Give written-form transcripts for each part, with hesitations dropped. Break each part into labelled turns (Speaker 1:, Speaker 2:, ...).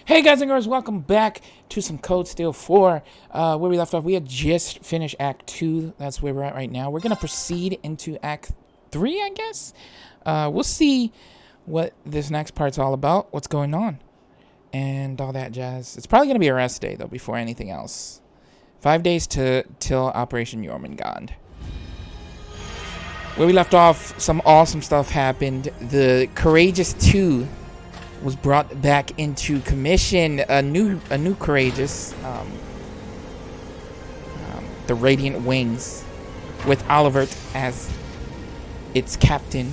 Speaker 1: Hey guys and girls, welcome back to some Code Steel 4. Where we left off, we had just finished Act 2. That's where we're at right now. We're going to proceed into Act 3, I guess. We'll see what this next part's all about, what's going on, and all that jazz. It's probably going to be a rest day, though, before anything else. 5 days till Operation Jormungand. Where we left off, some awesome stuff happened. The Courageous 2 was brought back into commission. A new Courageous, the Radiant Wings, with Olivert as its captain.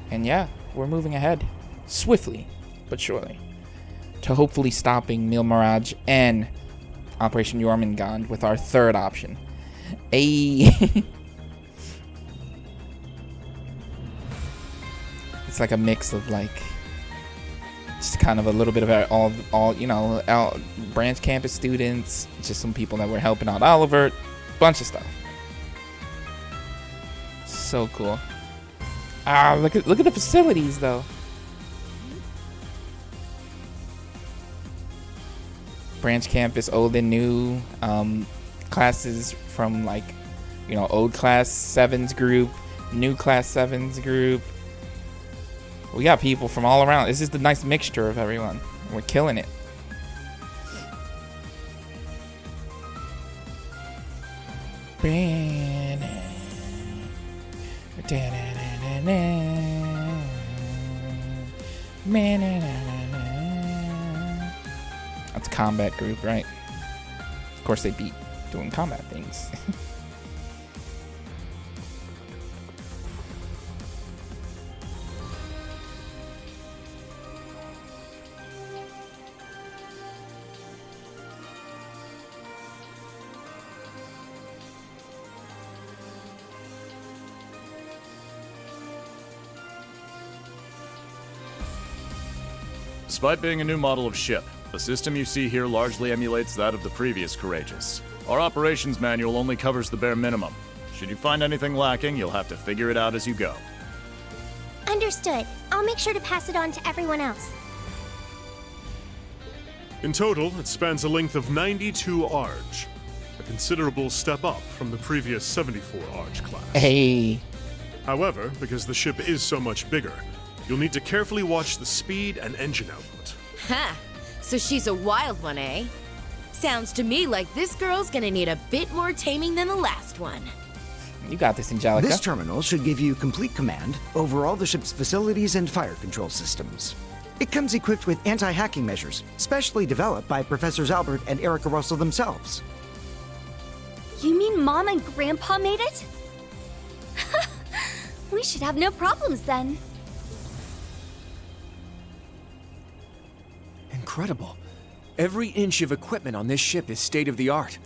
Speaker 1: And yeah, we're moving ahead swiftly but surely to hopefully stopping Mil Mirage and Operation Jormungand with our third option. It's like a mix of like just kind of a little bit of all you know, branch campus students, just some people that were helping out Olivert, bunch of stuff. So cool. Look at the facilities though. Branch campus, old and new, classes from like, you know, old class 7s group, new class 7s group. We got people from all around. This is the nice mixture of everyone. We're killing it. That's combat group, right? Of course they beat doing combat things.
Speaker 2: Despite being a new model of ship, the system you see here largely emulates that of the previous Courageous. Our operations manual only covers the bare minimum. Should you find anything lacking, you'll have to figure it out as you go.
Speaker 3: Understood. I'll make sure to pass it on to everyone else.
Speaker 4: In total, it spans a length of 92 Arj, a considerable step up from the previous 74 Arj class.
Speaker 1: Hey.
Speaker 4: However, because the ship is so much bigger, you'll need to carefully watch the speed and engine output.
Speaker 5: Ha! So she's a wild one, eh? Sounds to me like this girl's gonna need a bit more taming than the last one.
Speaker 1: You got this, Angelica.
Speaker 6: This terminal should give you complete command over all the ship's facilities and fire control systems. It comes equipped with anti-hacking measures, specially developed by Professors Albert and Erica Russell themselves.
Speaker 3: You mean Mom and Grandpa made it? We should have no problems then.
Speaker 7: Incredible. Every inch of equipment on this ship is state-of-the-art.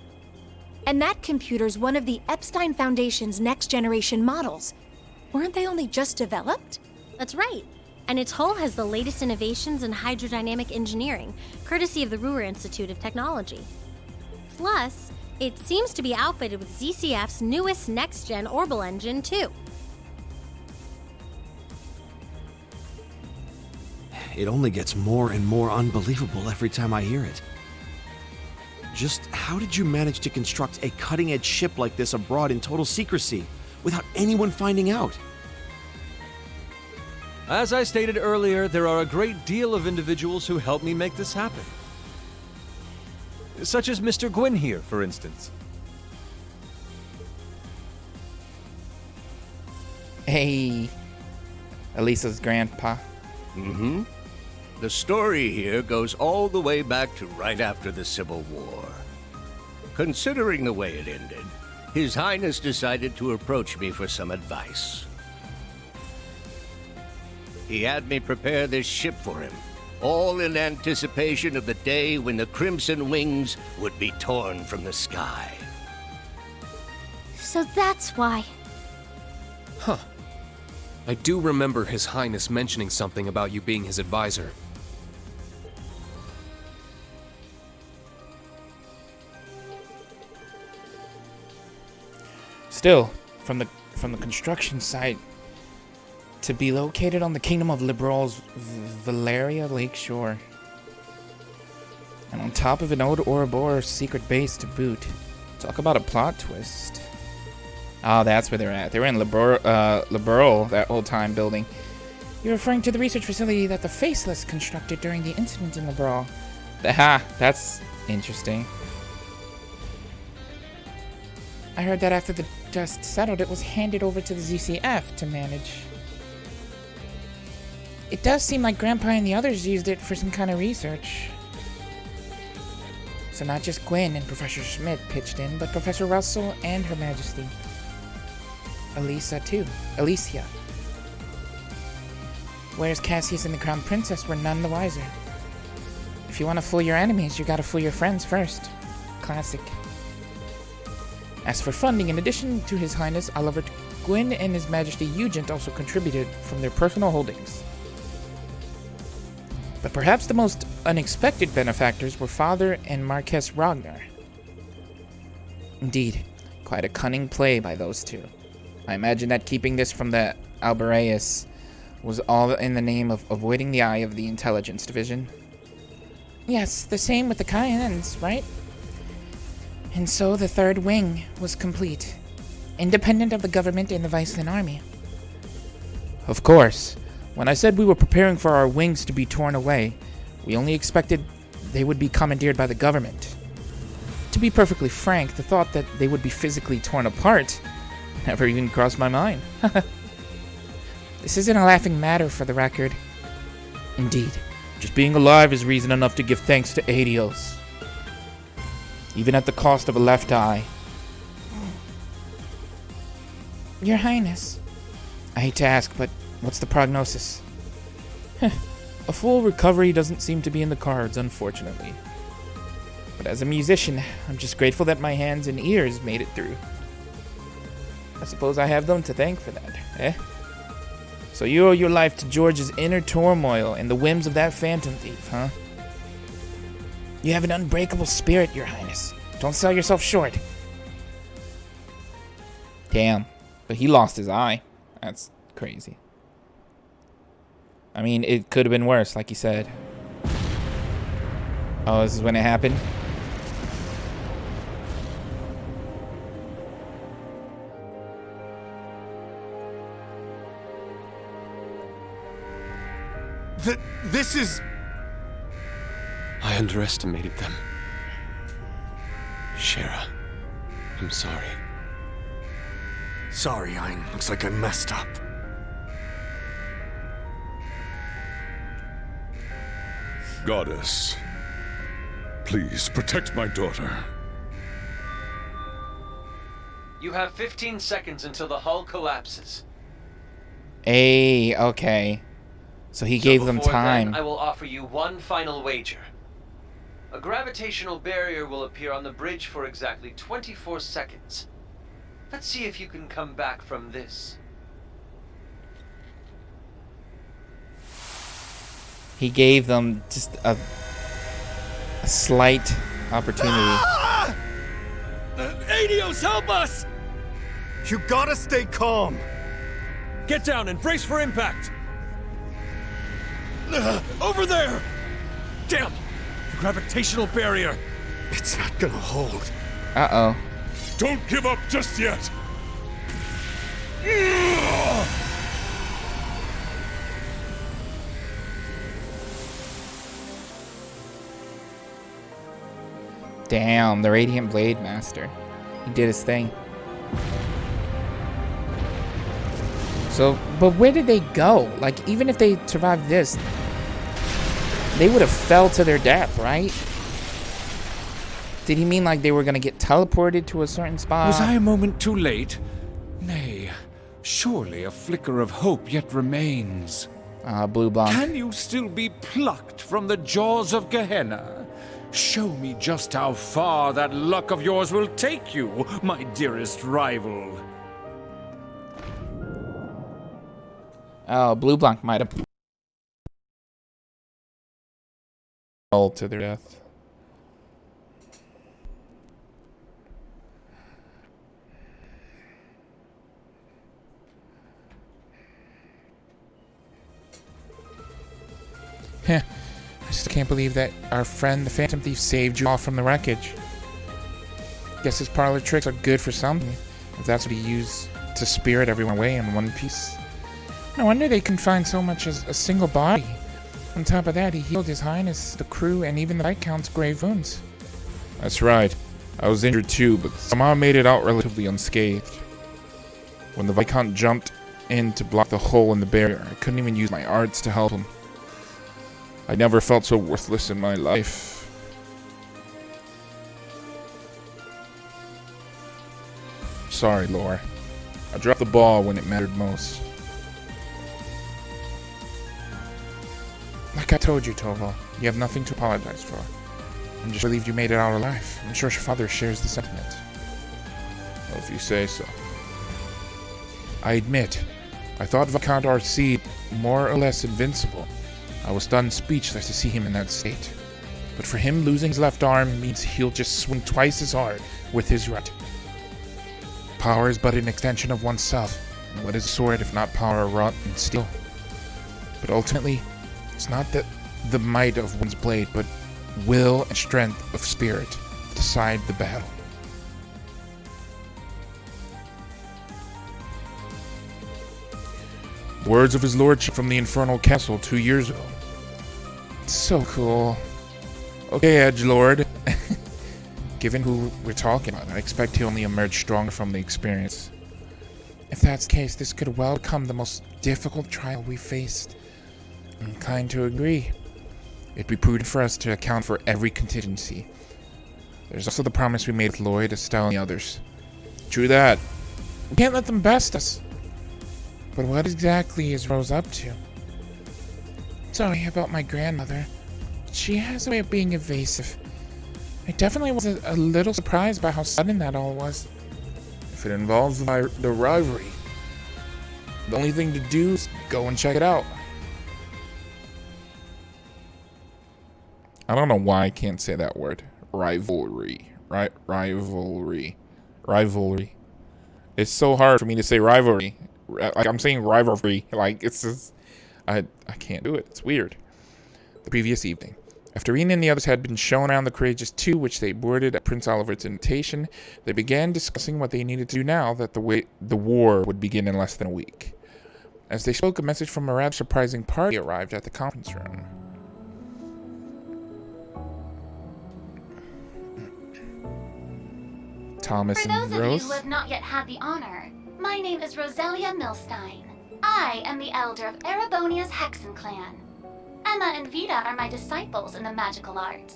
Speaker 8: And that computer's one of the Epstein Foundation's next-generation models. Weren't they only just developed?
Speaker 3: That's right. And its hull has the latest innovations in hydrodynamic engineering, courtesy of the Ruhr Institute of Technology. Plus, it seems to be outfitted with ZCF's newest next-gen Orbital engine, too.
Speaker 7: It only gets more and more unbelievable every time I hear it. Just how did you manage to construct a cutting-edge ship like this abroad in total secrecy, without anyone finding out?
Speaker 9: As I stated earlier, there are a great deal of individuals who helped me make this happen. Such as Mr. Gwyn here, for instance.
Speaker 1: Hey. Elisa's grandpa.
Speaker 10: Mm-hmm. The story here goes all the way back to right after the Civil War. Considering the way it ended, His Highness decided to approach me for some advice. He had me prepare this ship for him, all in anticipation of the day when the Crimson Wings would be torn from the sky.
Speaker 3: So that's why.
Speaker 11: Huh. I do remember His Highness mentioning something about you being his advisor.
Speaker 1: Still, from the construction site To be located on the Kingdom of Liberal's Valeria Lakeshore. And on top of an old Ouroboros secret base to boot. Talk about a plot twist. Oh, that's where they're at. They were in Liberal, that old time building. You're referring to the research facility that the Faceless constructed during the incident in Liberal. That's interesting. I heard that after the dust settled, it was handed over to the ZCF to manage. It does seem like Grandpa and the others used it for some kind of research. So not just Gwen and Professor Schmidt pitched in, but Professor Russell and Her Majesty. Alicia too. Whereas Cassius and the Crown Princess were none the wiser. If you want to fool your enemies, you gotta fool your friends first. Classic. As for funding, in addition to His Highness Oliver, Gwyn and His Majesty Ugent also contributed from their personal holdings. But perhaps the most unexpected benefactors were Father and Marquess Ragnar. Indeed, quite a cunning play by those two. I imagine that keeping this from the Albareus was all in the name of avoiding the eye of the intelligence division. Yes, the same with the Cayennes, right? And so the third wing was complete, independent of the government and the Viceland army. Of course, when I said we were preparing for our wings to be torn away, we only expected they would be commandeered by the government. To be perfectly frank, the thought that they would be physically torn apart never even crossed my mind. This isn't a laughing matter, for the record. Indeed, just being alive is reason enough to give thanks to Adios. Even at the cost of a left eye. Your Highness. I hate to ask, but what's the prognosis? A full recovery doesn't seem to be in the cards, unfortunately. But as a musician, I'm just grateful that my hands and ears made it through. I suppose I have them to thank for that, eh? So you owe your life to George's inner turmoil and the whims of that phantom thief, huh? You have an unbreakable spirit, Your Highness. Don't sell yourself short. Damn. But he lost his eye. That's crazy. I mean, it could have been worse, like you said. Oh, this is when it happened?
Speaker 7: This is...
Speaker 11: I underestimated them. Shara, I'm sorry.
Speaker 7: Sorry, Ein. Looks like I messed up.
Speaker 12: Goddess, please protect my daughter.
Speaker 9: You have 15 seconds until the hull collapses.
Speaker 1: Hey, okay. So he gave them
Speaker 9: before
Speaker 1: time.
Speaker 9: Then, I will offer you one final wager. A gravitational barrier will appear on the bridge for exactly 24 seconds. Let's see if you can come back from this.
Speaker 1: He gave them just a slight opportunity.
Speaker 7: Adios, help us!
Speaker 4: You gotta stay calm.
Speaker 9: Get down and brace for impact!
Speaker 7: Over there!
Speaker 9: Damn! The gravitational barrier!
Speaker 4: It's not gonna hold.
Speaker 1: Uh-oh.
Speaker 12: Don't give up just yet!
Speaker 1: Damn, the Radiant Blade Master. He did his thing. So, but where did they go? Like, even if they survived this, they would have fell to their death, right? Did he mean like they were gonna get teleported to a certain spot?
Speaker 13: Was I a moment too late? Nay, surely a flicker of hope yet remains.
Speaker 1: Blue Blanc.
Speaker 13: Can you still be plucked from the jaws of Gehenna? Show me just how far that luck of yours will take you, my dearest rival.
Speaker 1: Oh, Blue Blanc might have fell to their death. Heh. I still can't believe that our friend the Phantom Thief saved you all from the wreckage. Guess his parlor tricks are good for something, if that's what he used to spirit everyone away in one piece. No wonder they couldn't find so much as a single body. On top of that, he healed His Highness, the crew, and even the Viscount's grave wounds. That's right. I was injured too, but somehow I made it out relatively unscathed. When the Viscount jumped in to block the hole in the barrier, I couldn't even use my arts to help him. I never felt so worthless in my life. Sorry, Lore. I dropped the ball when it mattered most. Like I told you, Toval, you have nothing to apologize for. I'm just relieved you made it out alive. I'm sure your father shares the sentiment. Well, if you say so. I admit, I thought Viscount Arcee more or less invincible. I was stunned speechless to see him in that state. But for him, losing his left arm means he'll just swing twice as hard with his right. Power is but an extension of oneself. And what is a sword if not power wrought in steel? But ultimately, it's not the might of one's blade, but will and strength of spirit that decide the battle. The words of his lordship from the Infernal Castle 2 years ago. So cool. Okay, Edgelord. Given who we're talking about, I expect he'll only emerge stronger from the experience. If that's the case, this could well become the most difficult trial we faced. I'm inclined to agree. It'd be prudent for us to account for every contingency. There's also the promise we made with Lloyd, Estelle, and the others. True that. We can't let them best us. But what exactly is Rose up to? Sorry about my grandmother. She has a way of being evasive. I definitely was a little surprised by how sudden that all was. If it involves the rivalry, the only thing to do is go and check it out. I don't know why I can't say that word. Rivalry. Rivalry. It's so hard for me to say rivalry. Like, I'm saying rivalry. Like, it's just... I can't do it. It's weird. The previous evening, after Ian and the others had been shown around the Courageous 2, which they boarded at Prince Oliver's invitation, they began discussing what they needed to do now that the war would begin in less than a week. As they spoke, a message from a rather surprising party arrived at the conference room. Thomas
Speaker 14: For
Speaker 1: and
Speaker 14: those
Speaker 1: Rose.
Speaker 14: of you who have not yet had the honor, my name is Roselia Milstein. I am the elder of Erebonia's Hexen clan. Emma and Vita are my disciples in the magical arts.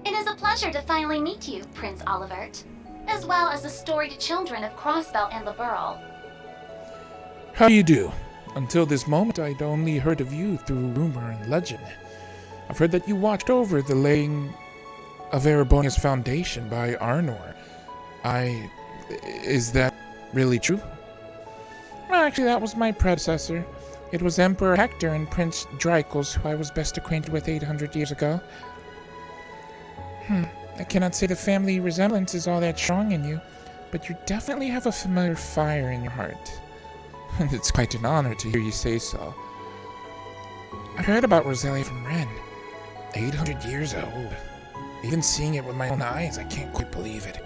Speaker 14: It is a pleasure to finally meet you, Prince Olivert, as well as the storied children of Crossbell and Laburl.
Speaker 1: How do you do? Until this moment, I'd only heard of you through rumor and legend. I've heard that you watched over the laying of Erebonia's foundation by Arnor. Is that really true? Well, actually, that was my predecessor. It was Emperor Hector and Prince Drycles, who I was best acquainted with 800 years ago. I cannot say the family resemblance is all that strong in you, but you definitely have a familiar fire in your heart. And it's quite an honor to hear you say so. I've heard about Roselia from Ren. 800 years old. Even seeing it with my own eyes, I can't quite believe it.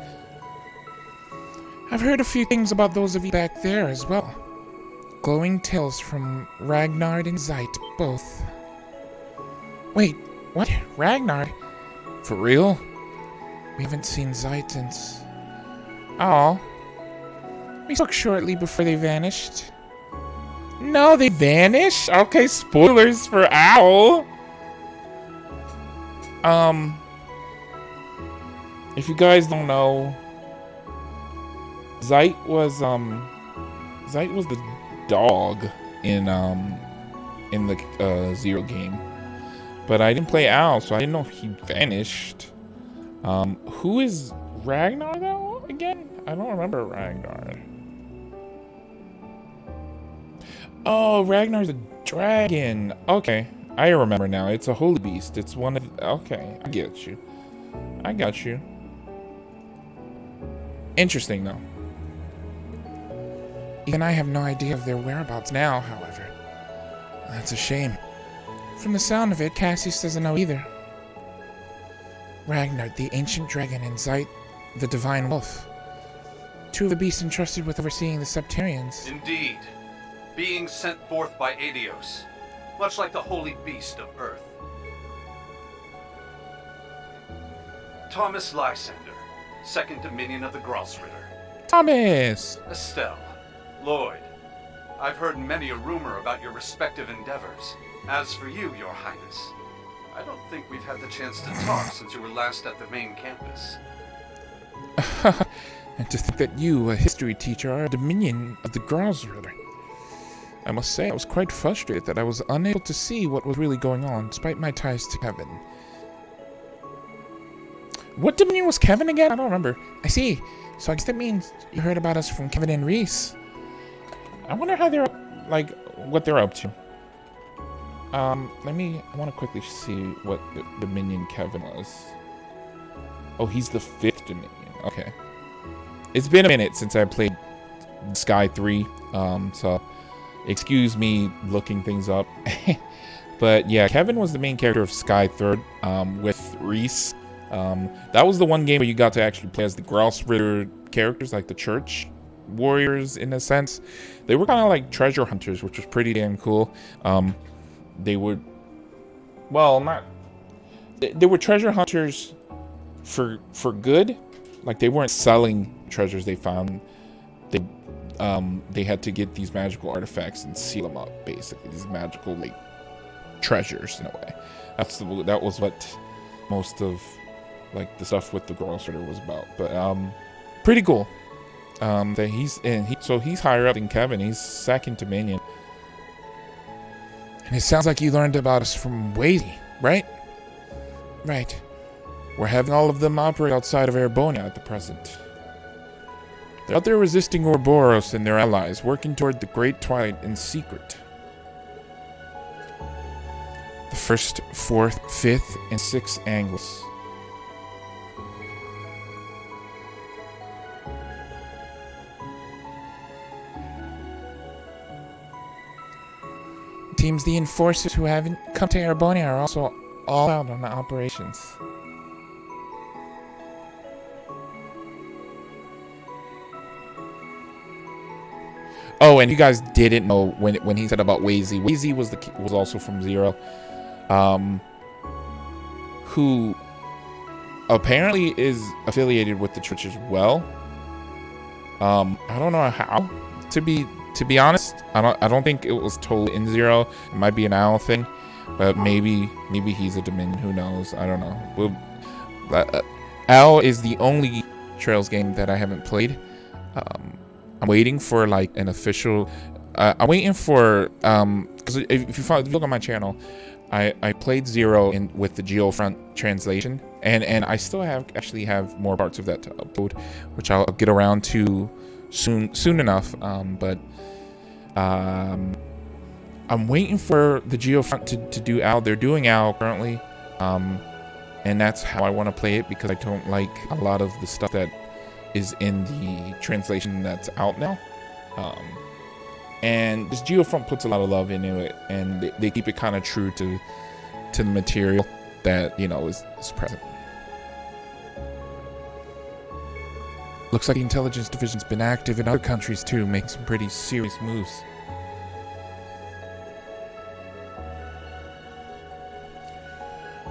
Speaker 1: I've heard a few things about those of you back there as well. Glowing tales from Ragnar and Zeit, both. Wait, what? Ragnar? For real? We haven't seen Zeit since... Oh. We spoke shortly before they vanished. No, they vanished? Okay, spoilers for Owl. If you guys don't know, Zeit was the dog in the Zero game. But I didn't play Owl, so I didn't know if he vanished. Who is Ragnar though again? I don't remember Ragnar. Oh, Ragnar's a dragon. Okay, I remember now. It's a holy beast. It's one of... Okay, I get you. I got you. Interesting, though. Even I have no idea of their whereabouts now, however. That's a shame. From the sound of it, Cassius doesn't know either. Ragnar, the ancient dragon, and Zeit, the divine wolf. Two of the beasts entrusted with overseeing the Septarians.
Speaker 15: Indeed. Beings sent forth by Aidios, much like the holy beast of Earth. Thomas Lysander, second dominion of the Gralsritter.
Speaker 1: Thomas!
Speaker 15: Estelle, Lloyd, I've heard many a rumor about your respective endeavors. As for you, Your Highness, I don't think we've had the chance to talk since you were last at the main campus.
Speaker 1: And to think that you, a history teacher, are a dominion of the Gralsritter. I must say, I was quite frustrated that I was unable to see what was really going on, despite my ties to Kevin. What dominion was Kevin again? I don't remember. I see. So I guess that means you heard about us from Kevin and Reese. I wonder how they're, like, what they're up to. I want to quickly see what the dominion Kevin was. Oh, he's the 5th dominion. Okay. It's been a minute since I played Sky 3, so excuse me looking things up. But yeah, Kevin was the main character of Sky 3rd, with Reese. That was the one game where you got to actually play as the Gralsritter characters, like the church warriors in a sense. They were kind of like treasure hunters, which was pretty damn cool. They would, well, they were treasure hunters for good. Like, they weren't selling treasures they found. They had to get these magical artifacts and seal them up, basically. These magical, like, treasures in a way. That was what most of, like, the stuff with the Gralsritter was about. But pretty cool. So he's higher up than Kevin. He's 2nd dominion. And it sounds like you learned about us from Wazy, right? Right. We're having all of them operate outside of Erebonia at the present. They're out there resisting Ouroboros and their allies, working toward the Great Twilight in secret. The 1st, 4th, 5th, and 6th angles. Seems the enforcers who haven't come to Erebonia are also all out on the operations. Oh, and you guys didn't know when he said about Wazy. Wazy was also from Zero, who apparently is affiliated with the church as well. I don't know how. To be honest, I don't think it was totally in Zero. It might be an owl thing, but maybe he's a dominion. Who knows? I don't know. Owl is the only Trails game that I haven't played. I'm waiting for like an official. I'm waiting for because if you look on my channel, I played Zero with the Geofront translation, and I still have more parts of that to upload, which I'll get around to soon enough. But I'm waiting for the Geofront to do Owl. They're doing Owl currently, and that's how I want to play it, because I don't like a lot of the stuff that is in the translation that's out now. And this Geofront puts a lot of love into it, and they keep it kind of true to the material that, you know, is present. Looks like the intelligence division's been active in other countries too, making some pretty serious moves.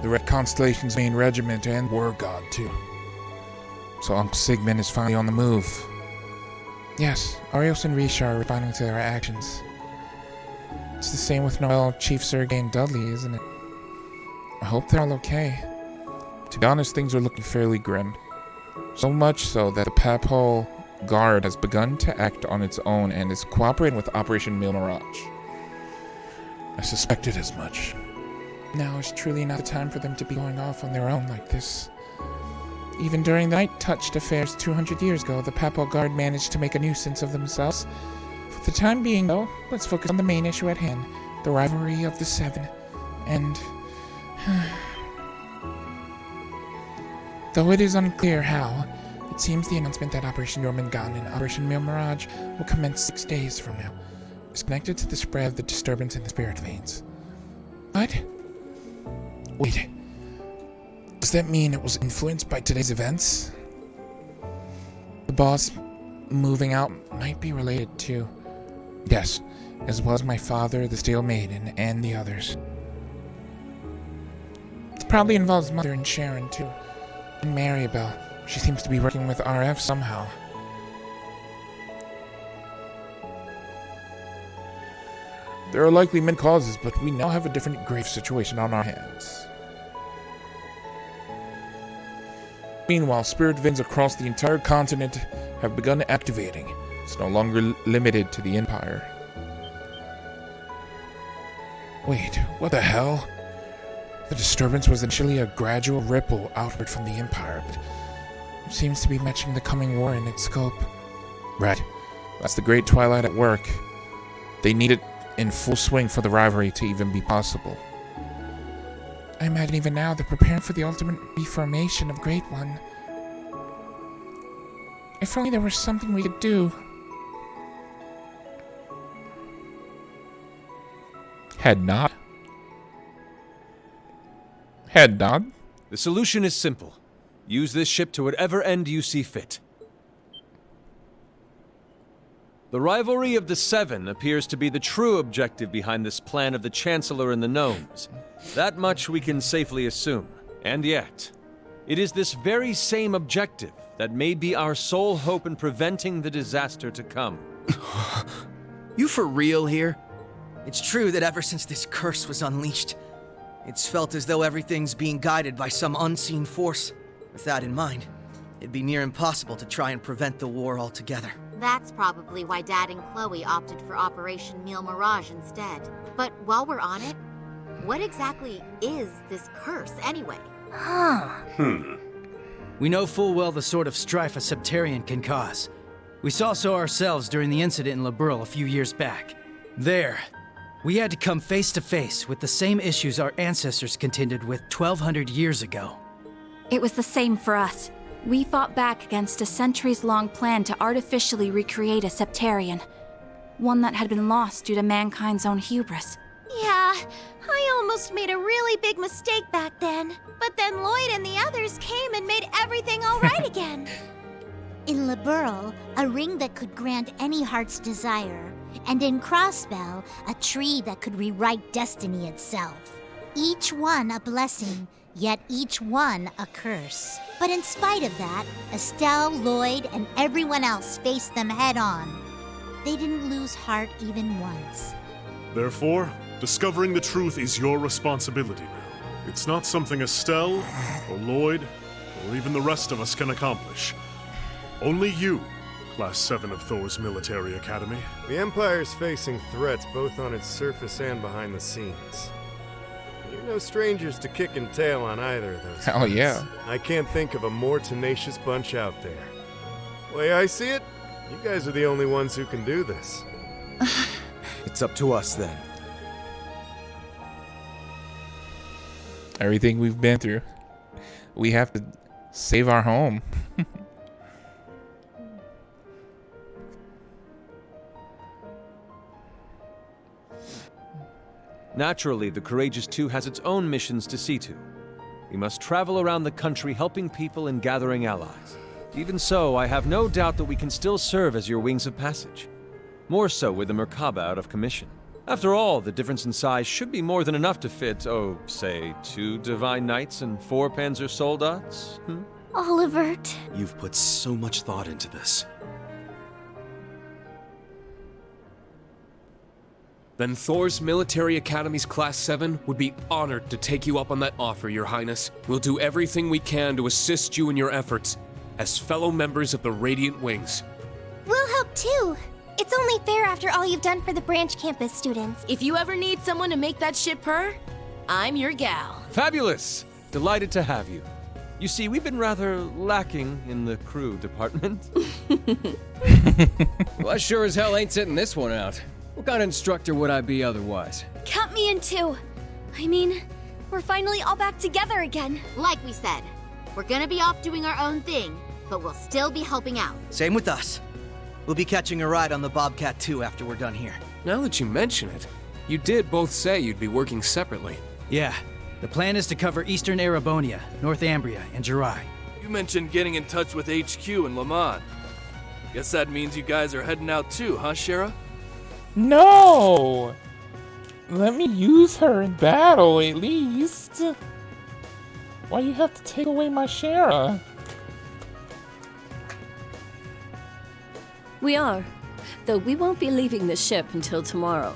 Speaker 1: The Red Constellation's main regiment and War God too. So Uncle Sigmund is finally on the move. Yes, Arios and Risha are responding to their actions. It's the same with Noel, Chief Sergei, and Dudley, isn't it? I hope they're all okay. To be honest, things are looking fairly grim. So much so that the Papal Guard has begun to act on its own and is cooperating with Operation Mil Mirage. I suspected as much. Now is truly not the time for them to be going off on their own like this. Even during the Night-touched affairs 200 years ago, the Papal Guard managed to make a nuisance of themselves. For the time being, though, let's focus on the main issue at hand, the rivalry of the Seven. And though it is unclear how, it seems the announcement that Operation Jormungand and Operation Mil Mirage will commence 6 days from now is connected to the spread of the disturbance in the spirit veins. What? Wait. Does that mean it was influenced by today's events? The boss moving out might be related to... Yes, as well as my father, the Steel Maiden, and the others. It probably involves Mother and Sharon, too. And Maribel. She seems to be working with RF somehow. There are likely many causes, but we now have a different grave situation on our hands. Meanwhile, spirit vents across the entire continent have begun activating. It's no longer limited to the Empire. Wait, what the hell? The disturbance was initially a gradual ripple outward from the Empire, but it seems to be matching the coming war in its scope. Right. That's the Great Twilight at work. They need it in full swing for the rivalry to even be possible. I imagine even now they're preparing for the ultimate reformation of Great One. If only there was something we could do. Head nod. Head nod.
Speaker 11: The solution is simple. Use this ship to whatever end you see fit. The rivalry of the Seven appears to be the true objective behind this plan of the Chancellor and the Gnomes. That much we can safely assume. And yet, it is this very same objective that may be our sole hope in preventing the disaster to come.
Speaker 16: You for real here? It's true that ever since this curse was unleashed, it's felt as though everything's being guided by some unseen force. With that in mind, it'd be near impossible to try and prevent the war altogether.
Speaker 17: That's probably why Dad and Chloe opted for Operation Meal Mirage instead. But while we're on it, what exactly is this curse anyway?
Speaker 18: We know full well the sort of strife a Septarian can cause. We saw so ourselves during the incident in Liberl a few years back. There, we had to come face to face with the same issues our ancestors contended with 1,200 years ago.
Speaker 8: It was the same for us. We fought back against a centuries-long plan to artificially recreate a Septarian. One that had been lost due to mankind's own hubris.
Speaker 3: Yeah, I almost made a really big mistake back then. But then Lloyd and the others came and made everything all right again.
Speaker 17: In Liberl, a ring that could grant any heart's desire. And in Crossbell, a tree that could rewrite destiny itself. Each one a blessing, yet each one a curse. But in spite of that, Estelle, Lloyd, and everyone else faced them head-on. They didn't lose heart even once.
Speaker 4: Therefore, discovering the truth is your responsibility now. It's not something Estelle, or Lloyd, or even the rest of us can accomplish. Only you, Class 7 of Thor's Military Academy.
Speaker 19: The Empire's facing threats both on its surface and behind the scenes. You're no strangers to kicking tail on either of those.
Speaker 1: Hell yeah.
Speaker 19: I can't think of a more tenacious bunch out there. Way I see it, you guys are the only ones who can do this.
Speaker 7: It's up to us then.
Speaker 1: Everything we've been through. We have to save our home.
Speaker 11: Naturally, the Courageous 2 has its own missions to see to. We must travel around the country helping people and gathering allies. Even so, I have no doubt that we can still serve as your wings of passage. More so with the Merkaba out of commission. After all, the difference in size should be more than enough to fit, say, 2 Divine Knights and 4 Panzer Soldats?
Speaker 17: Olivert.
Speaker 7: You've put so much thought into this.
Speaker 11: Then Thor's Military Academy's Class 7 would be honored to take you up on that offer, Your Highness. We'll do everything we can to assist you in your efforts as fellow members of the Radiant Wings.
Speaker 3: We'll help too. It's only fair after all you've done for the branch campus students.
Speaker 5: If you ever need someone to make that ship purr, I'm your gal.
Speaker 11: Fabulous! Delighted to have you. You see, we've been rather lacking in the crew department.
Speaker 20: Well, I sure as hell ain't sitting this one out. What kind of instructor would I be otherwise?
Speaker 3: Count me in too. I mean, we're finally all back together again.
Speaker 17: Like we said, we're gonna be off doing our own thing, but we'll still be helping out.
Speaker 16: Same with us. We'll be catching a ride on the Bobcat 2 after we're done here.
Speaker 11: Now that you mention it, you did both say you'd be working separately.
Speaker 18: Yeah, The plan is to cover eastern Erebonia, North Ambria, and Jirai.
Speaker 21: You mentioned getting in touch with HQ in Lamont. Guess that means you guys are heading out too, huh, Shara?
Speaker 1: No! Let me use her in battle, at least. Why you have to take away my Shara?
Speaker 22: We are, though we won't be leaving the ship until tomorrow.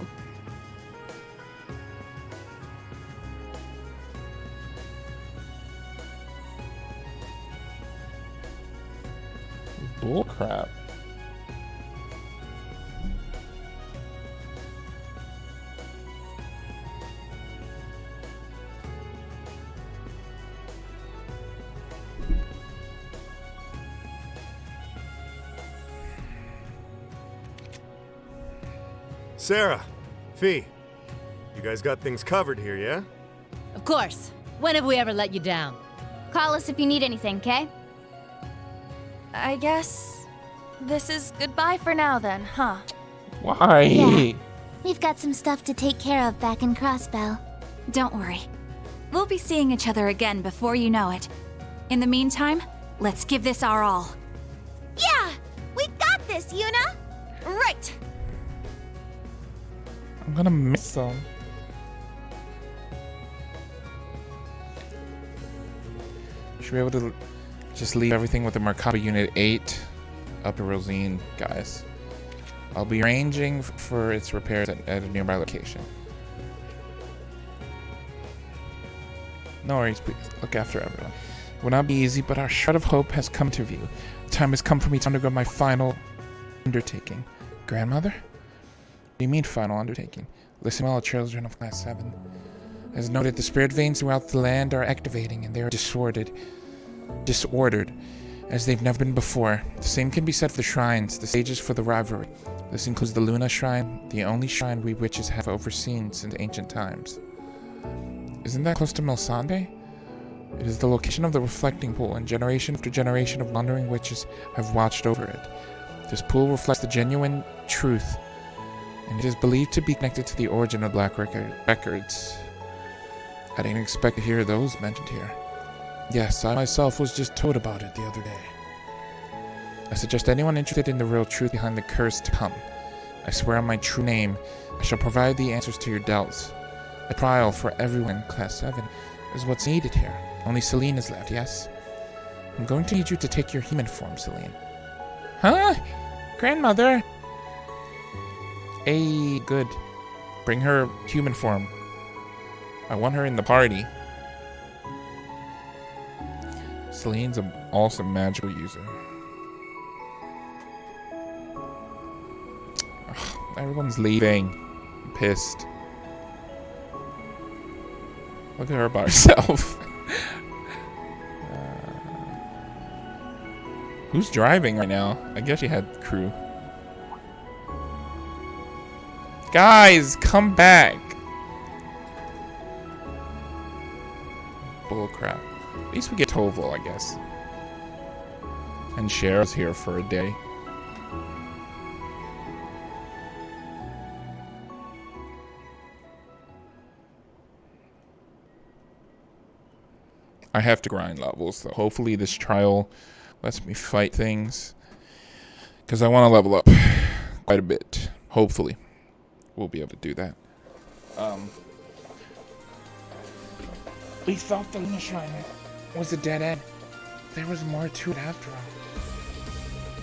Speaker 1: Bullcrap.
Speaker 19: Sarah, Fee, you guys got things covered here, yeah?
Speaker 23: Of course. When have we ever let you down?
Speaker 24: Call us if you need anything, okay? I guess this is goodbye for now then, huh?
Speaker 1: Why?
Speaker 17: Yeah. We've got some stuff to take care of back in Crossbell.
Speaker 8: Don't worry. We'll be seeing each other again before you know it. In the meantime, let's give this our all.
Speaker 24: Yeah! We got this, Yuna! Right!
Speaker 1: I'm gonna miss them. Should be able to just leave everything with the Mercado Unit 8 up to Rosine, guys. I'll be arranging for its repairs at a nearby location. No worries, please. Look after everyone. It will not be easy, but our shred of hope has come to view. The time has come for me to undergo my final undertaking. Grandmother? What do you mean final undertaking? Listen well, children of Class 7. As noted, the spirit veins throughout the land are activating, and they are disordered as they've never been before. The same can be said for the shrines, the stages for the rivalry. This includes the Luna Shrine, the only shrine we witches have overseen since ancient times. Isn't that close to Milsande? It is the location of the reflecting pool, and generation after generation of wandering witches have watched over it. This pool reflects the genuine truth, and it is believed to be connected to the origin of Black Records. I didn't expect to hear those mentioned here. Yes, I myself was just told about it the other day. I suggest anyone interested in the real truth behind the curse to come. I swear on my true name, I shall provide the answers to your doubts. A trial for everyone in Class 7 is what's needed here. Only Celine is left, yes? I'm going to need you to take your human form, Celine. Huh? Grandmother? Hey, good. Bring her human form. I want her in the party. Celine's an awesome magical user. Ugh, everyone's leaving. I'm pissed. Look at her by herself. Who's driving right now? I guess she had crew. Guys, come back. Bullcrap. At least we get Toval, I guess. And Cheryl's here for a day. I have to grind levels, so hopefully this trial lets me fight things. Because I want to level up quite a bit. Hopefully. We'll be able to do that. We thought the Luna Shrine was a dead end. There was more to it after all.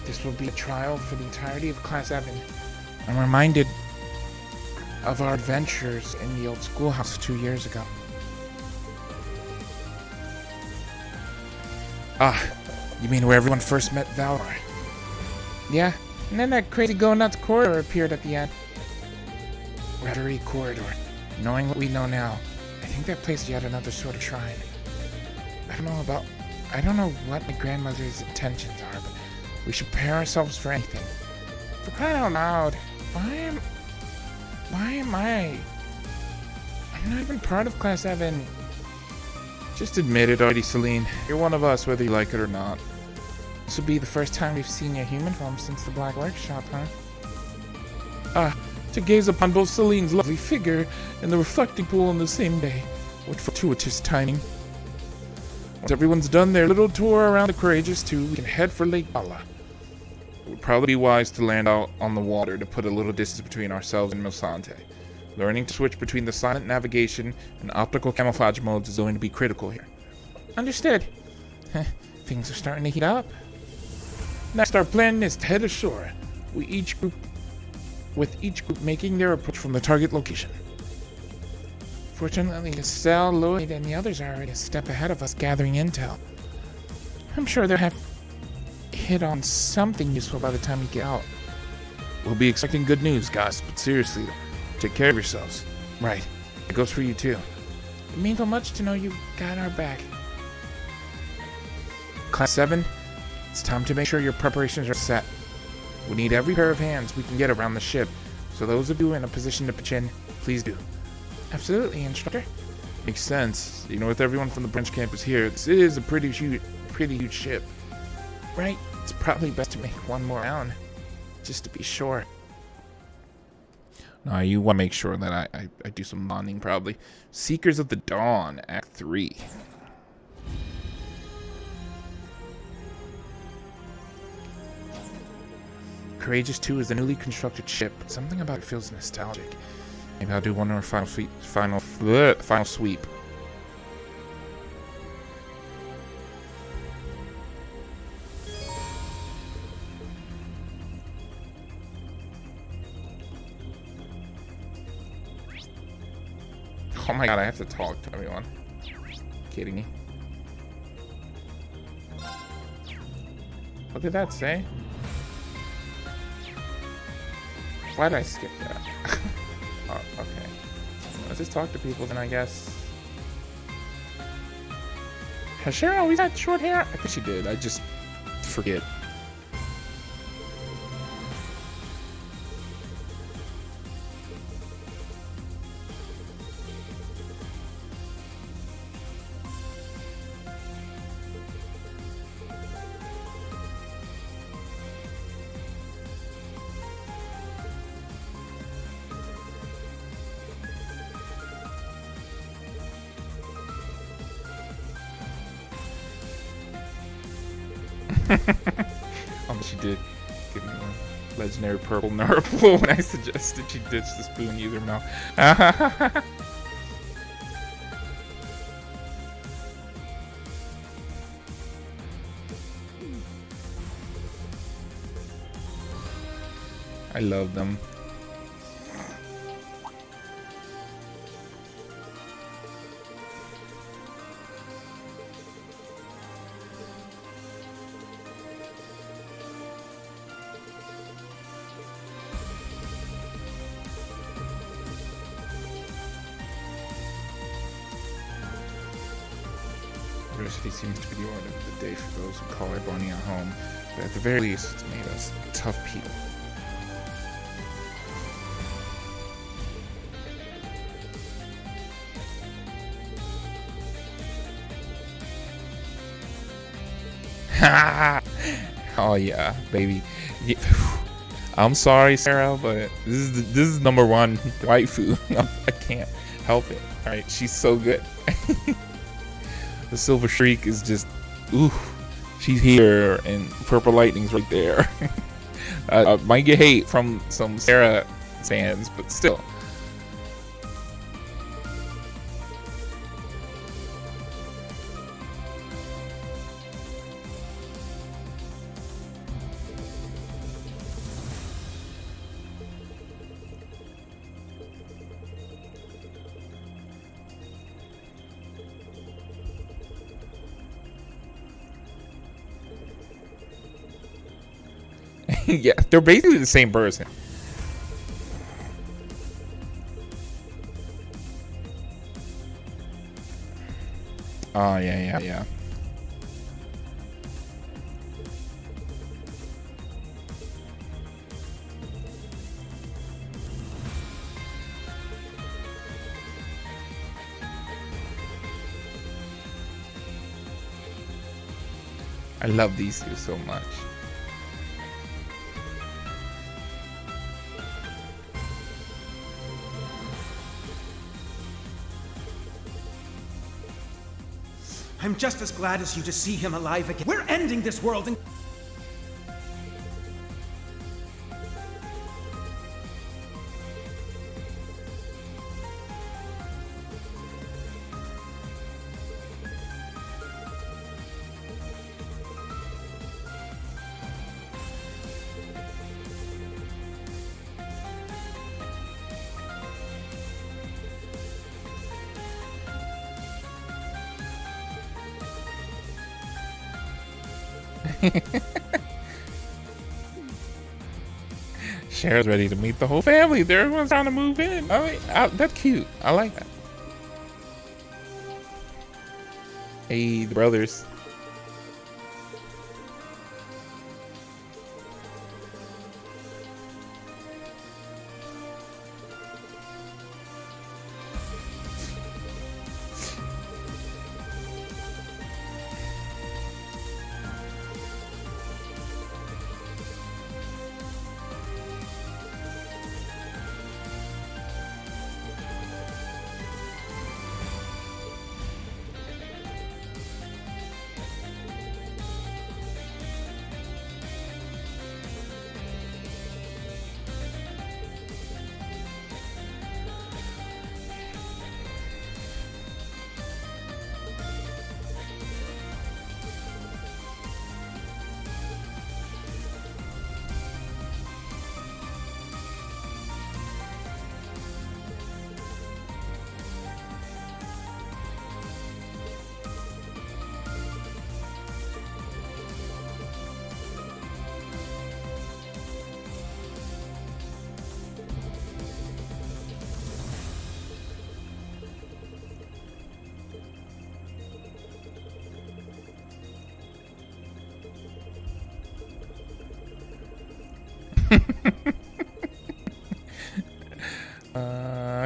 Speaker 1: This will be a trial for the entirety of Class 7. I'm reminded of our adventures in the old schoolhouse 2 years ago. Ah, you mean where everyone first met Valor? Yeah, and then that crazy go-nuts corridor appeared at the end. Reverie Corridor. Knowing what we know now, I think that place is yet another sort of shrine. I don't know what my grandmother's intentions are, but we should prepare ourselves for anything. For crying out loud, why am I? I'm not even part of Class 7. Just admit it already, Celine. You're one of us, whether you like it or not. This will be the first time we've seen your human form since the Black Workshop, huh? To gaze upon both Celine's lovely figure and the reflecting pool on the same day. What fortuitous timing. Once everyone's done their little tour around the Courageous 2, we can head for Lake Bala. It would probably be wise to land out on the water to put a little distance between ourselves and Milsante. Learning to switch between the silent navigation and optical camouflage modes is going to be critical here. Understood. Things are starting to heat up. Next, our plan is to head ashore, with each group making their approach from the target location. Fortunately, Estelle, Lloyd, and the others are already a step ahead of us gathering intel. I'm sure they'll have hit on something useful by the time we get out. We'll be expecting good news, guys, but seriously, take care of yourselves. Right, it goes for you too. It means so much to know you've got our back. Class 7, it's time to make sure your preparations are set. We need every pair of hands we can get around the ship, so those of you in a position to pitch in, please do. Absolutely, Instructor. Makes sense. You know, with everyone from the branch campus here, this is a pretty huge ship. Right, it's probably best to make one more round, just to be sure. No, you want to make sure that I do some bonding, probably. Seekers of the Dawn, Act 3. Courageous 2 is a newly constructed ship, but something about it feels nostalgic. Maybe I'll do one more final sweep. Oh my god, I have to talk to everyone. Kidding me? What did that say? Why did I skip that? Oh, okay. Let's just talk to people then, I guess. Has Cheryl always had short hair? I think she did. I just forget. She did give me a legendary purple Nurple when I suggested she ditch the spoon user mouth. I love them. Adversity seems to be the order of the day for those who call Arbonia home, but at the very least, it's made us tough people. Oh yeah, baby. Yeah. I'm sorry, Sarah, but this is number one waifu. I can't help it. All right, she's so good. The Silver Shriek is just, ooh, she's here, and Purple Lightning's right there. I might get hate from some Sarah fans, but still. Yeah, they're basically the same person. Oh, yeah. I love these two so much.
Speaker 2: I'm just as glad as you to see him alive again. We're ending this world and...
Speaker 1: Cher's ready to meet the whole family. Everyone's trying to move in. That's cute. I like that. Hey, the brothers.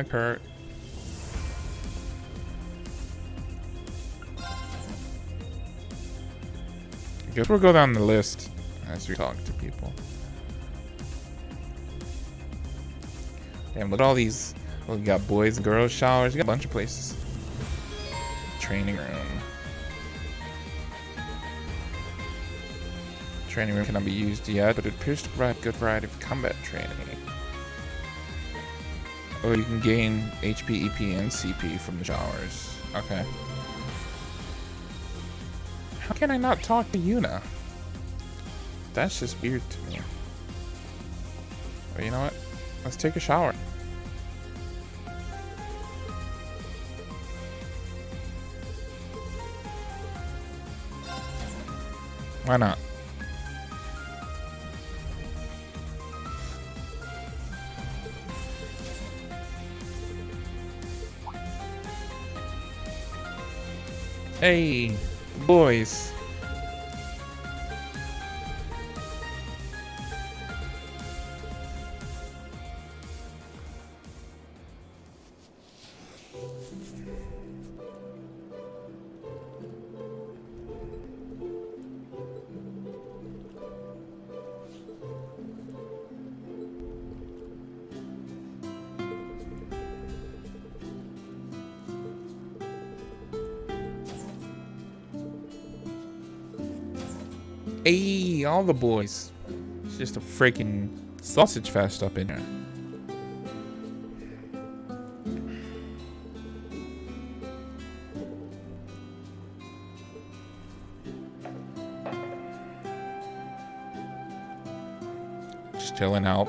Speaker 1: Kurt. I guess we'll go down the list as we talk to people. Damn, look at all these. We got boys and girls showers. We got a bunch of places. Training room. Training room cannot be used yet, but it appears to provide a good variety of combat training. Oh, you can gain HP, EP, and CP from the showers. Okay. How can I not talk to Yuna? That's just weird to me. But you know what? Let's take a shower. Why not? Hey, boys. Hey, all the boys. It's just a freaking sausage fest up in here. Just chilling out.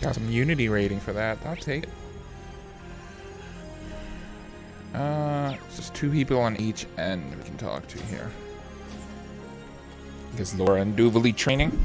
Speaker 1: Got some Unity rating for that. I'll take it. Just 2 people on each end we can talk to here. Is Laura indubitably training?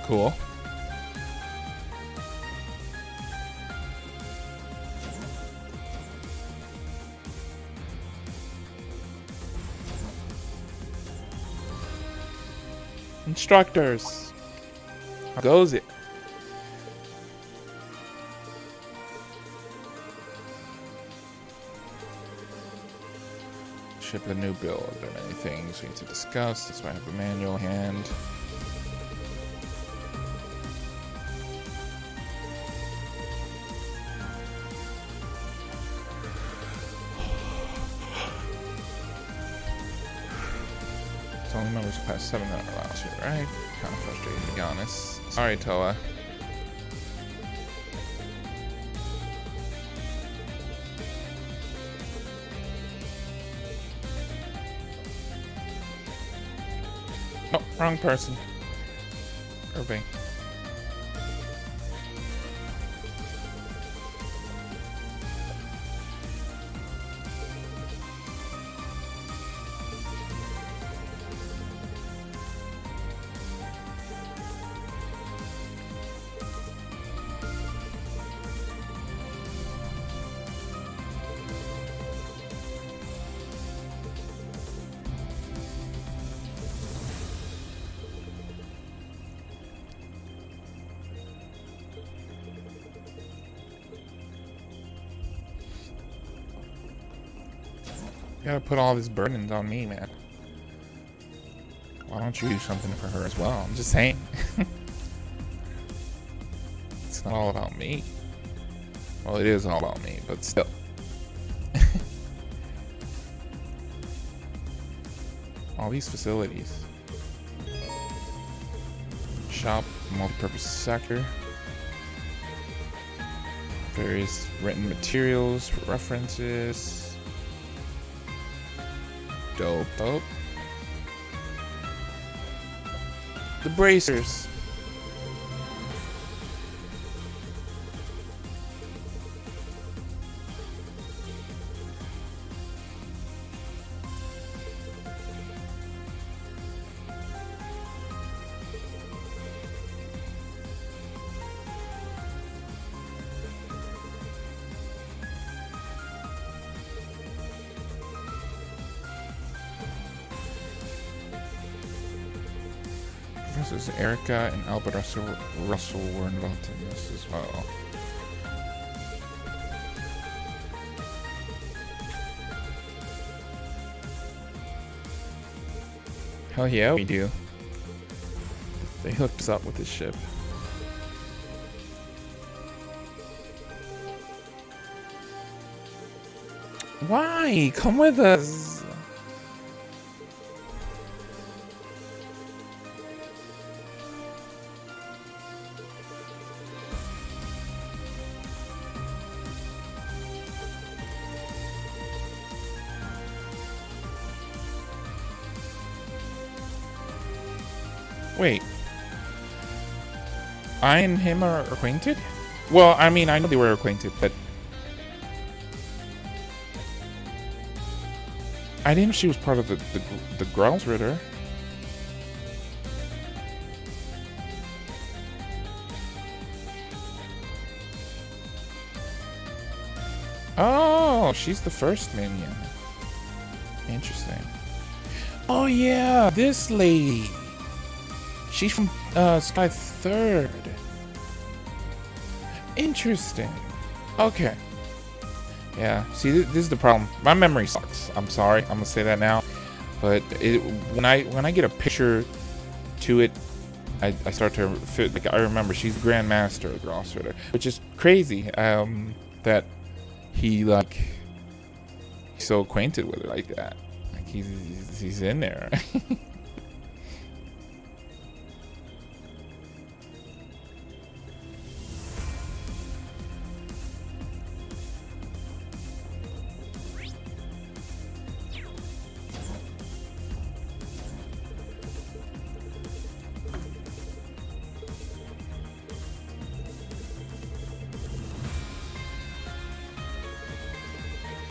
Speaker 1: Cool. Instructors. How goes it? Ship a new build. There are many things we need to discuss. That's why I have a manual hand. Only members past 7 that allows you, right? Kind of frustrating to be honest. Sorry, Toa. Oh, wrong person. Irving. You gotta put all these burdens on me, man. Why don't you do something for her as well? I'm just saying. It's not all about me. Well, it is all about me, but still. All these facilities. Shop, multi-purpose sector. Various written materials, references. Dope. The bracers. Professors Erica and Albert Russell were involved in this as well. Hell yeah, we do. They hooked us up with this ship. Why? Come with us. Wait. I and him are acquainted? Well, I mean, I know they were acquainted, but... I didn't know she was part of the Growlritter. Oh, she's the first minion. Interesting. Oh yeah, this lady. She's from Sky 3rd. Interesting. Okay. Yeah. See, this is the problem. My memory sucks. I'm sorry. I'm gonna say that now. But when I get a picture to it, I start to fit. Like I remember she's Grandmaster of Growlritter, which is crazy. That he's so acquainted with it like that. Like he's in there.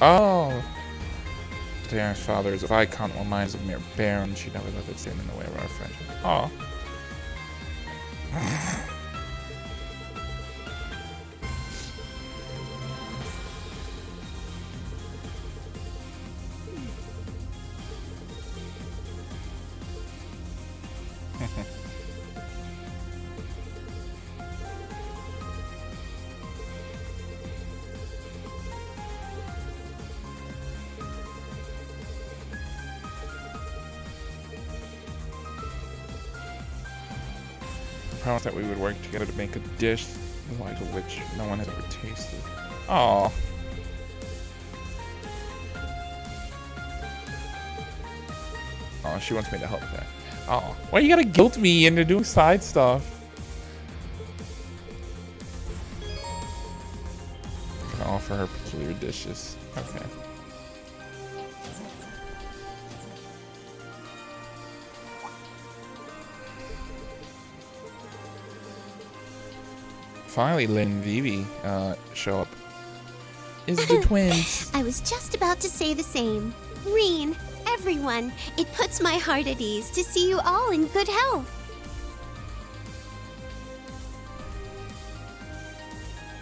Speaker 1: Oh! Darren's father is a Viscount, while mine is a mere baron. She never let it stand in the way of our friendship. Oh. Promised that we would work together to make a dish the like of which no one has ever tasted. Aww. Oh, she wants me to help her. Oh, why you gotta guilt me into doing side stuff? I can offer her peculiar dishes. Okay. Finally, Lynn and Vivi show up. It's the twins.
Speaker 6: I was just about to say the same. Reen, everyone, it puts my heart at ease to see you all in good health.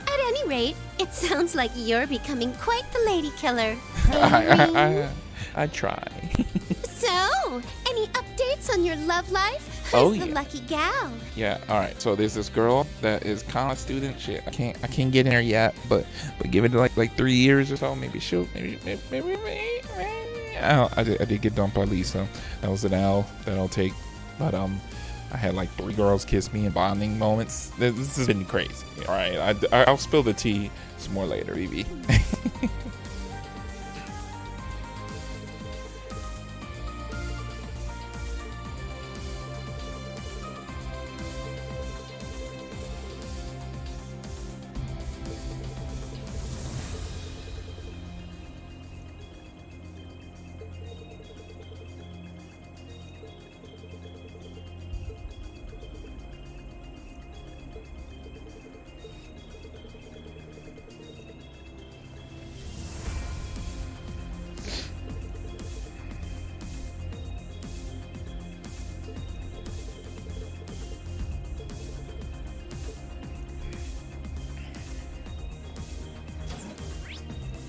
Speaker 6: At any rate, it sounds like you're becoming quite the lady killer.
Speaker 1: I try.
Speaker 6: So, any updates on your love life?
Speaker 1: Oh,
Speaker 6: Who's the
Speaker 1: yeah.
Speaker 6: lucky gal?
Speaker 1: Yeah, alright, so there's this girl that is college student. Shit, I can't get in her yet, but give it like 3 years or so, maybe she'll maybe I did get dumped by Lisa. That was an L that I'll take. But I had like 3 girls kiss me in bonding moments. This has been crazy. Alright, I'll spill the tea some more later, Evie.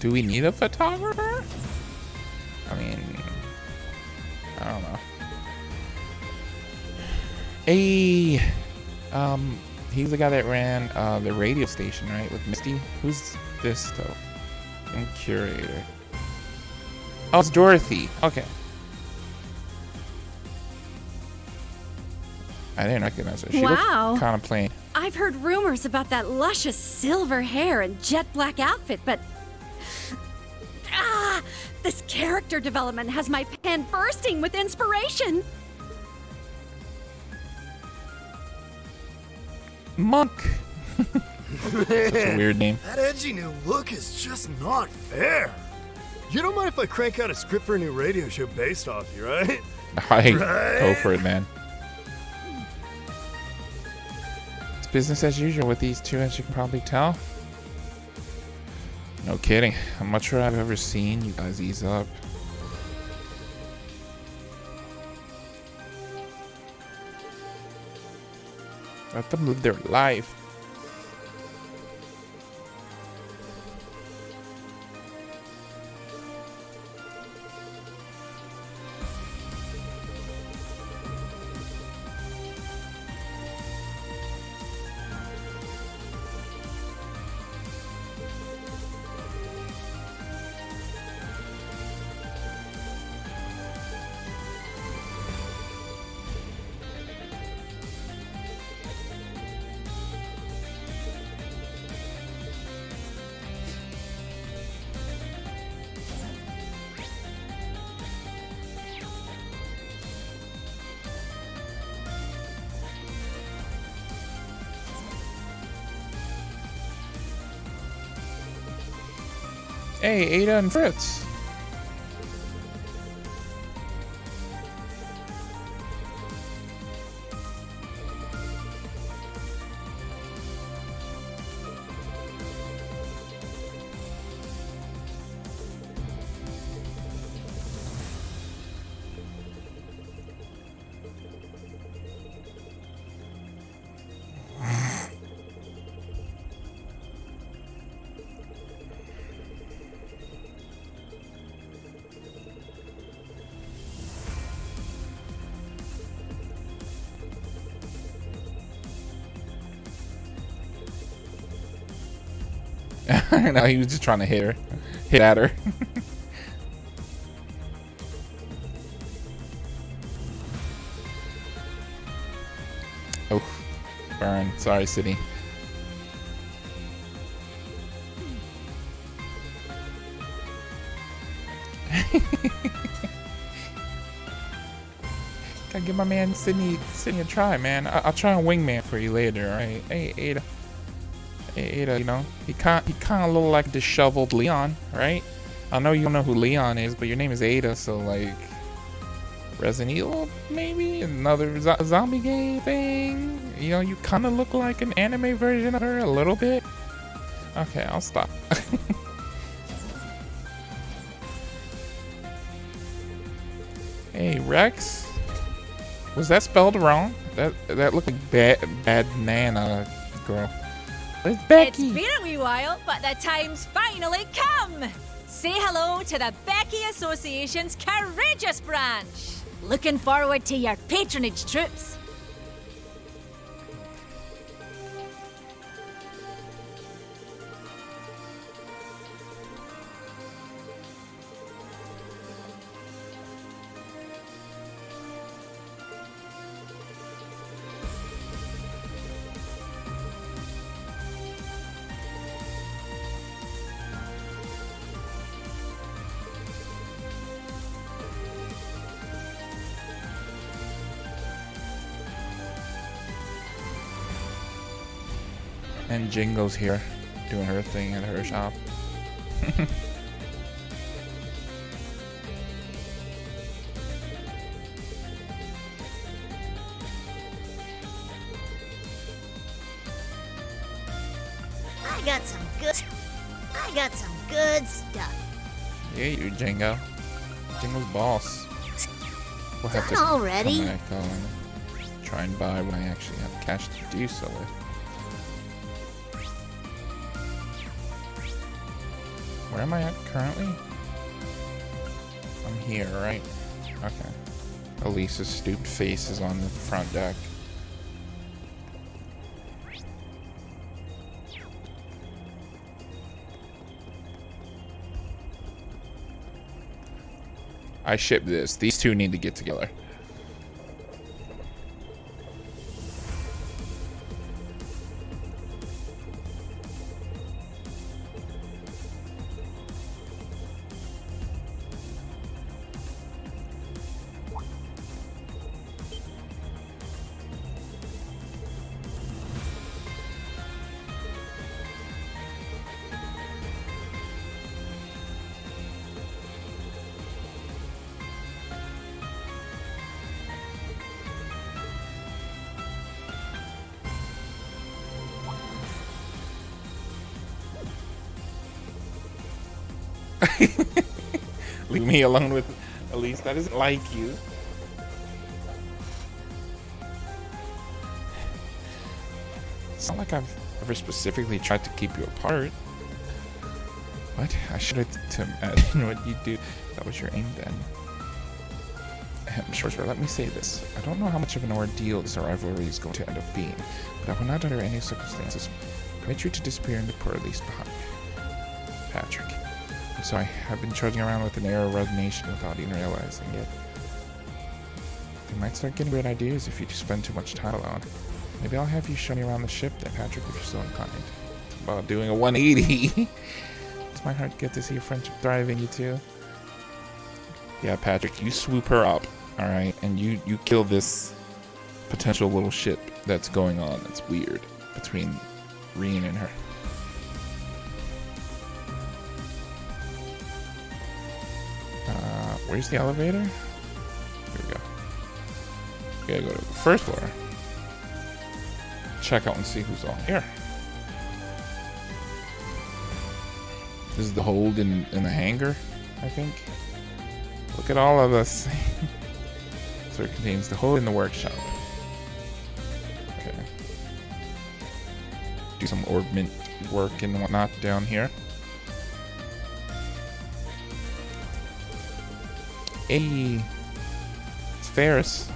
Speaker 1: Do we need a photographer? I mean, I don't know. Hey, he's the guy that ran the radio station, right, with Misty? Who's this though? And curator. Oh, it's Dorothy. Okay. I didn't recognize her. She
Speaker 9: Wow.
Speaker 1: looked kind of plain.
Speaker 9: I've heard rumors about that luscious silver hair and jet black outfit, but this character development has my pen bursting with inspiration.
Speaker 1: Monk. That's a weird name.
Speaker 19: That edgy new look is just not fair. You don't mind if I crank out a script for a new radio show based off you, right?
Speaker 1: Right.
Speaker 19: Right?
Speaker 1: Go for it, man. It's business as usual with these two, as you can probably tell. No kidding. I'm not sure I've ever seen you guys ease up. Let them live their life. Hey, Ada and Fritz. No, he was just trying to hit at her. Oh, burn. Sorry, City. Gotta give my man Sydney a try, man. I'll try and wingman for you later, alright? Hey, Ada. Ada, you know, he kind of look like disheveled Leon, right? I know you don't know who Leon is, but your name is Ada, so like Resident Evil, maybe another zombie game thing. You know, you kind of look like an anime version of her a little bit. Okay, I'll stop. Hey, Rex, was that spelled wrong? That looked like bad Nana girl. Where's Becky?
Speaker 10: It's been a wee while, but the time's finally come! Say hello to the Becky Association's Courageous Branch! Looking forward to your patronage, troops!
Speaker 1: And Jingo's here, doing her thing at her shop.
Speaker 17: I got some good stuff.
Speaker 1: Yeah, you Jingo. Jingo's boss. We'll have to
Speaker 17: Done already?
Speaker 1: come back and try and buy when I actually have cash to do so with. Where am I at currently? I'm here, right? Okay. Elisa's stooped face is on the front deck. I ship this. These two need to get together. Leave me alone with Elise. That isn't like you. It's not like I've ever specifically tried to keep you apart. What? I should have to imagine what you do. That was your aim then. Sure, let me say this. I don't know how much of an ordeal this rivalry is going to end up being, but I will not under any circumstances permit you to disappear in the poor least behind. Patrick. I'm sorry, I've been trudging around with an air of resignation without even realizing it. You might start getting weird ideas if you spend too much time alone. Maybe I'll have you show me around the ship then, Patrick, if you're so inclined. It's about doing a 180. It's my heart good to see your friendship thriving, you two. Yeah, Patrick, you swoop her up, alright? And you kill this potential little ship that's going on. That's weird between Rean and her. Where's the elevator? Here we go. We gotta go to the first floor. Check out and see who's all here. This is the hold in the hangar, I think. Look at all of us. So it contains the hold in the workshop. Okay. Do some orbment work and whatnot down here. Hey, it's Ferris.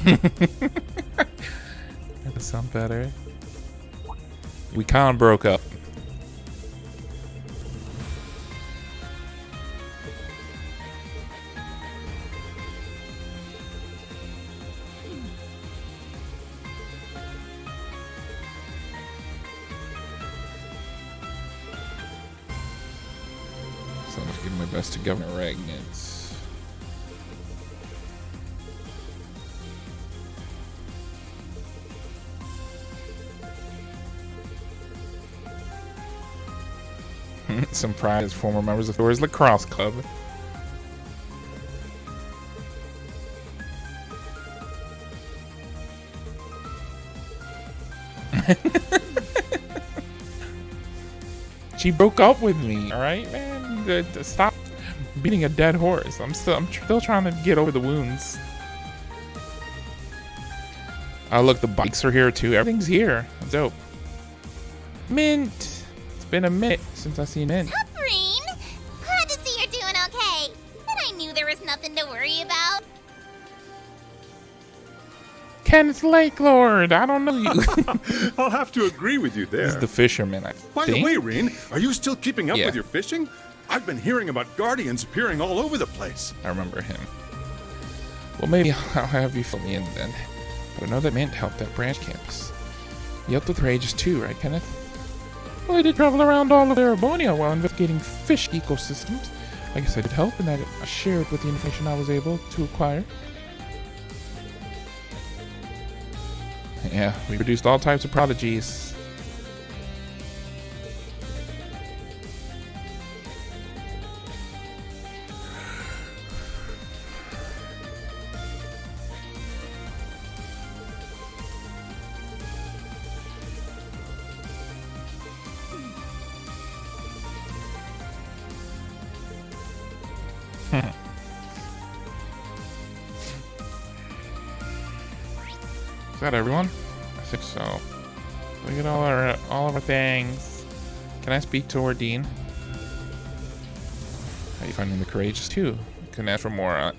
Speaker 1: That does sound better. We kind of broke up. So I'm giving my best to Governor Ragnitz. Some pride as former members of Thor's Lacrosse Club. She broke up with me, alright, man? Stop beating a dead horse. I'm still trying to get over the wounds. Oh, look, the bikes are here too. Everything's here. Dope. Mint. Been a minute since I seen Mint.
Speaker 6: What's up, Rean? Glad to see you're doing okay. But I knew there was nothing to worry about.
Speaker 1: Kenneth Lakelord, I don't know you.
Speaker 12: I'll have to agree with you there.
Speaker 1: This is the fisherman, I
Speaker 12: By
Speaker 1: think.
Speaker 12: the way, Rean, are you still keeping up
Speaker 1: Yeah.
Speaker 12: with your fishing? I've been hearing about guardians appearing all over the place.
Speaker 1: I remember him. Well, maybe I'll have you fill me in then. But I know that Mint helped at branch campus. You helped with Rages too, right, Kenneth? Well, I did travel around all of Erebonia while investigating fish ecosystems. I guess I did help in that I shared with the information I was able to acquire. Yeah, we produced all types of prodigies. Is that everyone? I think so. Look at all of our things. Can I speak to Ordine? How you finding the courageous too? Couldn't ask for more.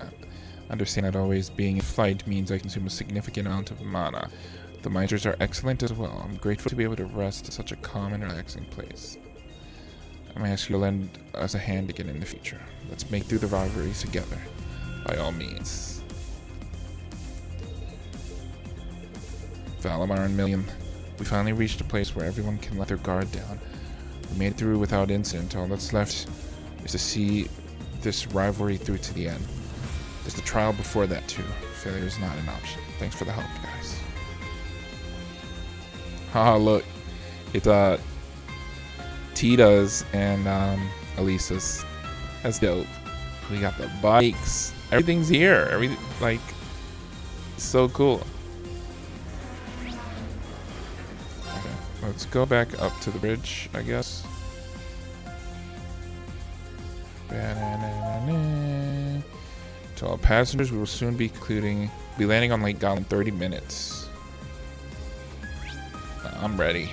Speaker 1: Understand that always being in flight means I consume a significant amount of mana. The miters are excellent as well. I'm grateful to be able to rest in such a calm and relaxing place. I may ask you to lend us a hand again in the future. Let's make through the rivalries together, by all means. Valimar and Million, We finally reached a place where everyone can let their guard down. We made it through without incident. All that's left is to see this rivalry through to the end. There's the trial before that too. Failure is not an option. Thanks for the help, guys. Haha, look. It's Tita's and Elisa's. That's dope. We got the bikes. Everything's here. Everything, like, so cool. Okay, let's go back up to the bridge, I guess. To all passengers, we will soon be landing on Lake Gala in 30 minutes. I'm ready.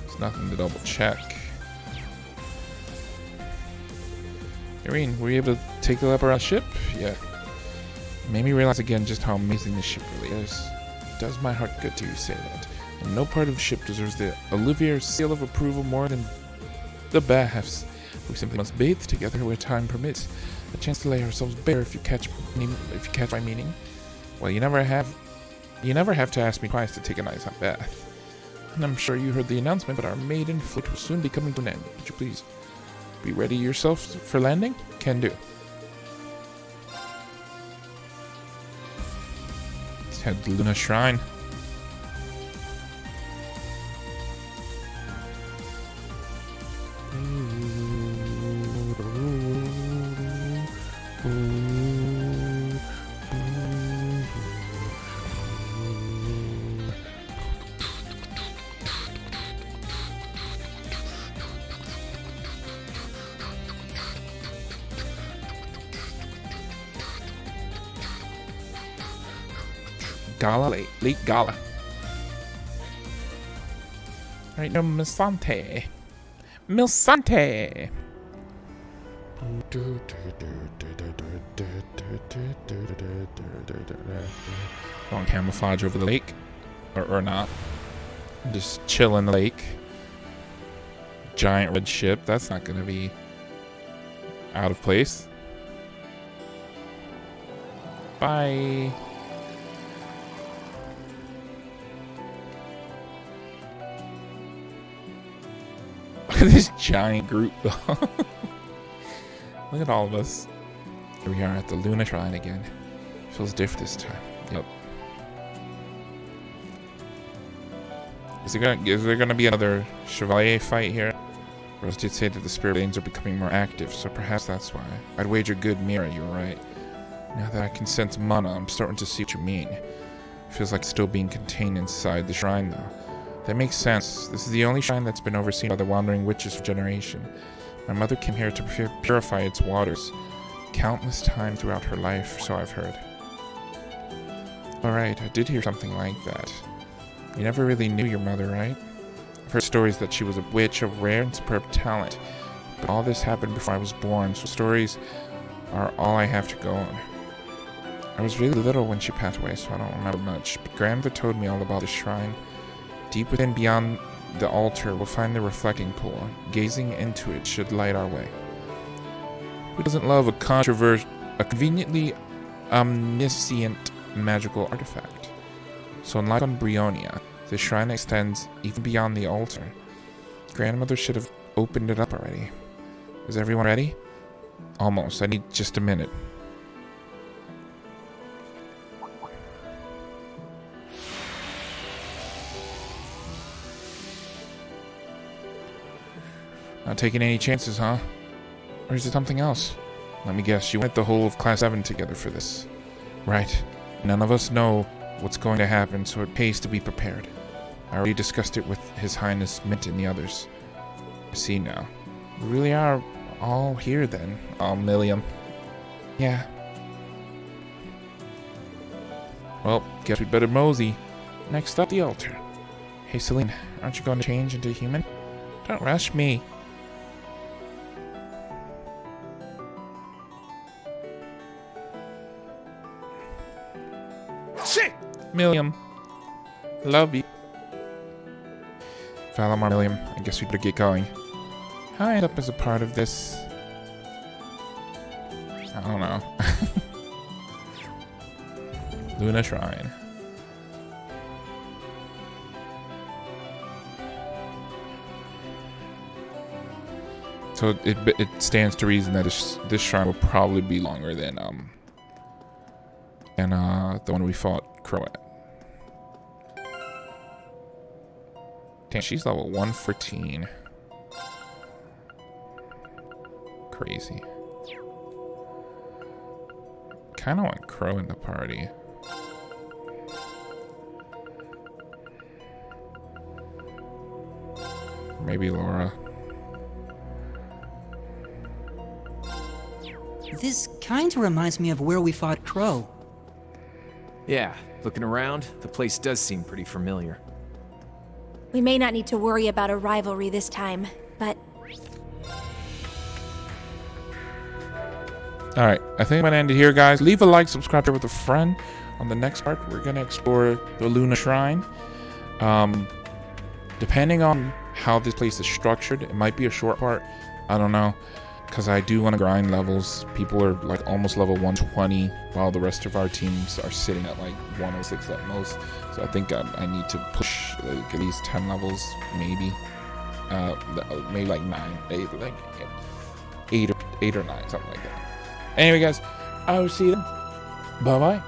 Speaker 1: There's nothing to double check. Irene, were you able to take a lap around the ship? Yeah. Made me realize again just how amazing this ship really is. It does my heart good to hear you say that. And no part of the ship deserves the Olivier seal of approval more than the baths. We simply must bathe together where time permits. A chance to lay ourselves bare if you catch my meaning. Well, you never have to ask me twice to take a nice hot bath. And I'm sure you heard the announcement, but our maiden flight will soon be coming to an end. Would you please be ready yourself for landing? Can do. Let's head to Luna Shrine. Lake Gala. Right now, Milsante. Going camouflage over the lake, or not. Just chill in the lake. Giant red ship. That's not gonna be out of place. Bye. Look at this giant group, though. Look at all of us. Here we are at the Luna Shrine again. Feels different this time. Yep. Is there gonna be another Chevalier fight here? Rose did say that the spirit lanes are becoming more active, so perhaps that's why. I'd wager good Mira, you were right. Now that I can sense mana, I'm starting to see what you mean. Feels like still being contained inside the shrine, though. That makes sense. This is the only shrine that's been overseen by the Wandering Witches for generation. My mother came here to purify its waters countless times throughout her life, so I've heard. Alright, I did hear something like that. You never really knew your mother, right? I've heard stories that she was a witch of rare and superb talent, but all this happened before I was born, so stories are all I have to go on. I was really little when she passed away, so I don't remember much, but grandmother told me all about the shrine. Deep within, beyond the altar, we'll find the reflecting pool. Gazing into it should light our way. Who doesn't love a conveniently omniscient magical artifact? So unlike on Brionia, the shrine extends even beyond the altar. Grandmother should have opened it up already. Is everyone ready? Almost. I need just a minute. Not taking any chances, huh? Or is it something else? Let me guess, you went the whole of Class 7 together for this. Right. None of us know what's going to happen, so it pays to be prepared. I already discussed it with His Highness Mint and the others. I see now. We really are all here then. Oh, Milliam. Yeah. Well, guess we'd better mosey. Next up, the altar. Hey, Celine, aren't you going to change into human? Don't rush me. Milliam. Love you. Valamar, Milliam, I guess we better get going. How I end up as a part of this? I don't know. Luna Shrine. So it stands to reason that this shrine will probably be longer than the one we fought Crow at. Damn, she's level 114. Crazy. Kind of want Crow in the party. Maybe Laura.
Speaker 4: This kinda reminds me of where we fought Crow.
Speaker 13: Yeah, looking around, the place does seem pretty familiar.
Speaker 24: We may not need to worry about a rivalry this time, but...
Speaker 1: Alright, I think I'm going to end it here, guys. Leave a like, subscribe with a friend. On the next part, we're going to explore the Luna Shrine. Depending on how this place is structured, it might be a short part. I don't know. Because I do want to grind levels. People are like almost level 120, while the rest of our teams are sitting at like 106 at most. So I think I need to push like at least 10 levels, maybe. Maybe like 9, 8, like 8 or 9, something like that. Anyway, guys, I will see you then. Bye-bye.